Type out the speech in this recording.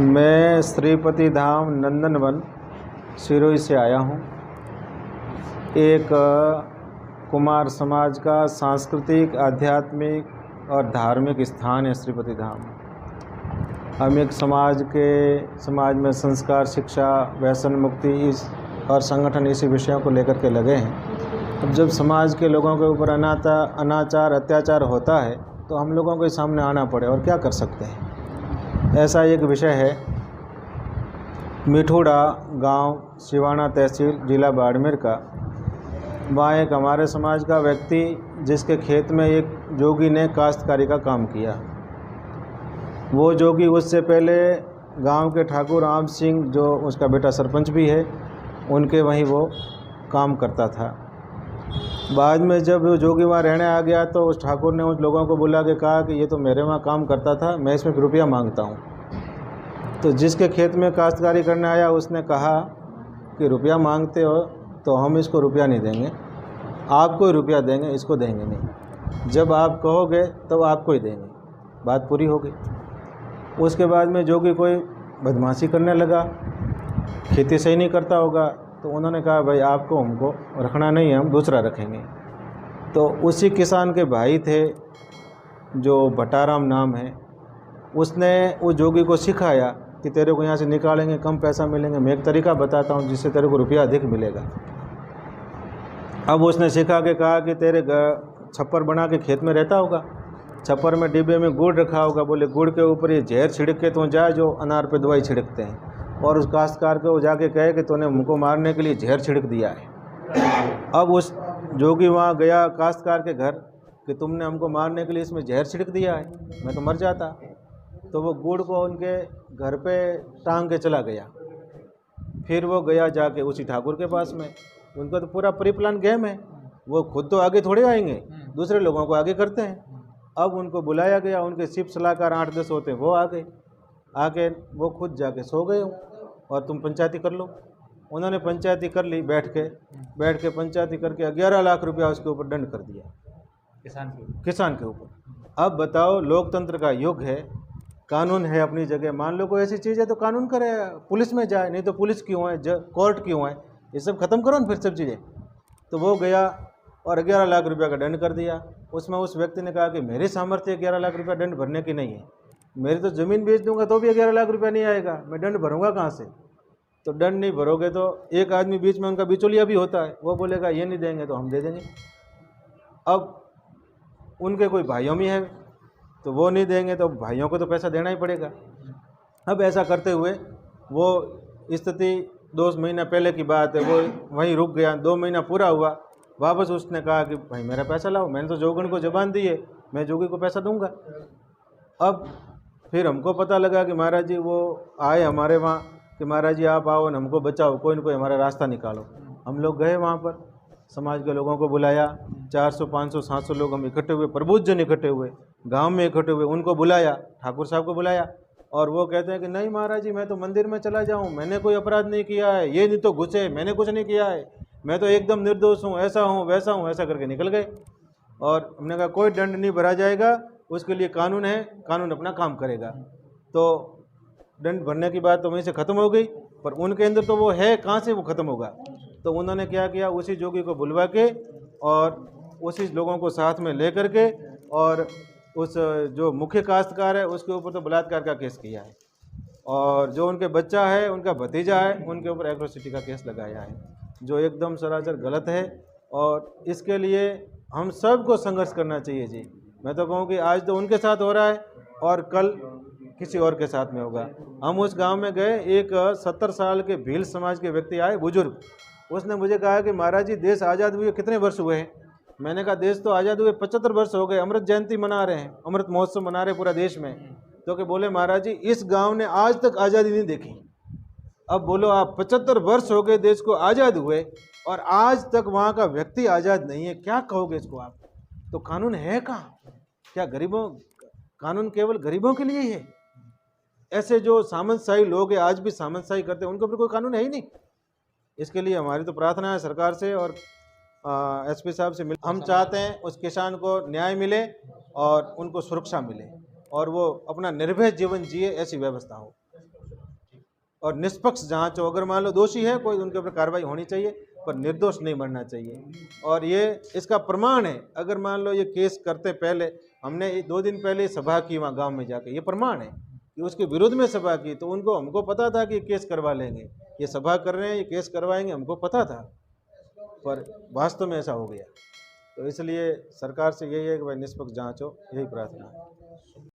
मैं श्रीपति धाम नंदनवन सिरोही से आया हूँ। एक कुमार समाज का सांस्कृतिक, आध्यात्मिक और धार्मिक स्थान है श्रीपति धाम। हम एक समाज में संस्कार, शिक्षा, व्यसन मुक्ति और संगठन इसी विषयों को लेकर के लगे हैं। अब जब समाज के लोगों के ऊपर अनाचार, अत्याचार होता है तो हम लोगों के सामने आना पड़े और क्या कर सकते हैं। ऐसा एक विषय है। मिठूड़ा गांव, सिवाना तहसील, जिला बाड़मेर का। वहाँ एक हमारे समाज का व्यक्ति जिसके खेत में एक जोगी ने काश्तकारी का काम किया। वो जोगी उससे पहले गांव के ठाकुर राम सिंह, जो उसका बेटा सरपंच भी है, उनके वहीं वो काम करता था। बाद में जब वो जोगी वहाँ रहने आ गया तो उस ठाकुर ने उस लोगों को बुला के कहा कि ये तो मेरे वहाँ काम करता था, मैं इसमें रुपया मांगता हूँ। तो जिसके खेत में काश्तकारी करने आया उसने कहा कि रुपया मांगते हो तो हम इसको रुपया नहीं देंगे, आपको ही रुपया देंगे, इसको देंगे नहीं। जब आप कहोगे तब आपको ही देंगे। बात पूरी हो गई। उसके बाद में जोगी कोई बदमाशी करने लगा, खेती सही नहीं करता होगा, तो उन्होंने कहा भाई आपको हमको रखना नहीं है, हम दूसरा रखेंगे। तो उसी किसान के भाई थे जो भटाराम नाम है, उसने उस जोगी को सिखाया कि तेरे को यहाँ से निकालेंगे, कम पैसा मिलेंगे, मैं एक तरीका बताता हूँ जिससे तेरे को रुपया अधिक मिलेगा। अब उसने सिखा के कहा कि तेरे छप्पर बना के खेत में रहता होगा, छप्पर में डिब्बे में गुड़ रखा होगा, बोले गुड़ के ऊपर ये जहर छिड़क के तो जा जो अनार पे दवाई छिड़कते हैं, और उस काश्तकार को जाके कहे कि तूने हमको मारने के लिए जहर छिड़क दिया है। अब उस जोगी वहाँ गया काश्तकार के घर कि तुमने हमको मारने के लिए इसमें जहर छिड़क दिया है, मैं तो मर जाता। तो वो गुड़ को उनके घर पे टांग के चला गया। फिर वो गया जाके उसी ठाकुर के पास में। उनका तो पूरा प्री प्लान गेम है, वो खुद तो आगे थोड़े आएंगे, दूसरे लोगों को आगे करते हैं। अब उनको बुलाया गया, उनके शिप सलाहकार 8-10 होते हैं, वो आ गए। आके वो खुद जाके सो गए और तुम पंचायती कर लो। उन्होंने पंचायती कर ली, बैठ के पंचायती करके 11 लाख रुपया उसके ऊपर दंड कर दिया, किसान के ऊपर। अब बताओ, लोकतंत्र का युग है, कानून है अपनी जगह। मान लो कोई ऐसी चीज़ है तो कानून करे, पुलिस में जाए, नहीं तो पुलिस क्यों है, कोर्ट क्यों है, ये सब खत्म करो ना फिर सब चीज़ें। तो वो गया और 11 लाख रुपया का दंड कर दिया। उसमें उस व्यक्ति ने कहा कि मेरी सामर्थ्य 11 लाख रुपया दंड भरने की नहीं है, मेरी तो ज़मीन बेच दूंगा तो भी 11 लाख रुपया नहीं आएगा, मैं दंड भरूंगा कहाँ से। तो दंड नहीं भरोगे तो एक आदमी बीच में, उनका बिचौलिया भी होता है, वो बोलेगा ये नहीं देंगे तो हम दे देंगे। अब उनके कोई भाइयों में है तो वो नहीं देंगे तो भाइयों को तो पैसा देना ही पड़ेगा। अब ऐसा करते हुए वो स्थिति 2 महीना पहले की बात है, वो वहीं रुक गया। 2 महीना पूरा हुआ, वापस उसने कहा कि भाई मेरा पैसा लाओ, मैंने तो जोगन को जबान दी है, मैं जोगी को पैसा दूंगा। अब फिर हमको पता लगा कि महाराज जी वो आए हमारे वहाँ कि महाराज जी आप आओ न हमको बचाओ, कोई न कोई हमारा रास्ता निकालो। हम लोग गए वहाँ पर, समाज के लोगों को बुलाया, 400, 500, 700 लोग हम इकट्ठे हुए, प्रबुद्ध जन इकट्ठे हुए, गांव में इकट्ठे हुए। उनको बुलाया, ठाकुर साहब को बुलाया, और वो कहते हैं कि नहीं महाराज जी मैं तो मंदिर में चला जाऊं, मैंने कोई अपराध नहीं किया है, ये नहीं तो घुसे, मैंने कुछ नहीं किया है, मैं तो एकदम निर्दोष हूँ, ऐसा हूँ वैसा हूँ, ऐसा करके निकल गए। और हमने कहा कोई दंड नहीं भरा जाएगा, उसके लिए कानून है, कानून अपना काम करेगा। तो दंड भरने की बात तो वहीं से ख़त्म हो गई, पर उनके अंदर तो वो है, कहाँ से वो ख़त्म होगा। तो उन्होंने क्या किया, उसी जोगी को बुलवा के और उसी लोगों को साथ में ले करके और उस जो मुख्य काश्तकार है उसके ऊपर तो बलात्कार का केस किया है, और जो उनके बच्चा है, उनका भतीजा है, उनके ऊपर एट्रोसिटी का केस लगाया है, जो एकदम सरासर गलत है। और इसके लिए हम सबको संघर्ष करना चाहिए जी। मैं तो कहूँ कि आज तो उनके साथ हो रहा है और कल किसी और के साथ में होगा। हम उस गांव में गए, एक 70 साल के भील समाज के व्यक्ति आए, बुजुर्ग। उसने मुझे कहा कि महाराज जी देश आज़ाद हुए कितने वर्ष हुए हैं। मैंने कहा देश तो आज़ाद हुए 75 वर्ष हो गए, अमृत जयंती मना रहे हैं, अमृत महोत्सव मना रहे पूरा देश में। तो कि बोले महाराज जी इस गांव ने आज तक आज़ादी नहीं देखी। अब बोलो आप, 75 वर्ष हो गए देश को आज़ाद हुए और आज तक वहाँ का व्यक्ति आज़ाद नहीं है, क्या कहोगे इसको आप। तो कानून है कहाँ? क्या गरीबों, कानून केवल गरीबों के लिए ही है? ऐसे जो सामंतशाही लोग हैं, आज भी सामंतशाही करते हैं, उनके ऊपर कोई कानून है ही नहीं। इसके लिए हमारी तो प्रार्थना है सरकार से और एसपी साहब से मिल, हम चाहते हैं उस किसान को न्याय मिले और उनको सुरक्षा मिले और वो अपना निर्भय जीवन जिए, ऐसी व्यवस्था हो और निष्पक्ष जांच हो। अगर मान लो दोषी है कोई, उनके ऊपर कार्रवाई होनी चाहिए, पर निर्दोष नहीं मरना चाहिए। और ये इसका प्रमाण है, अगर मान लो ये केस करते पहले, हमने 2 दिन पहले सभा की वहाँ गांव में जाके, ये प्रमाण है कि उसके विरोध में सभा की, तो हमको पता था कि केस करवा लेंगे, ये सभा कर रहे हैं, ये केस करवाएंगे, हमको पता था, पर वास्तव में ऐसा हो गया। तो इसलिए सरकार से यही है कि भाई निष्पक्ष जांच हो, यही प्रार्थना है।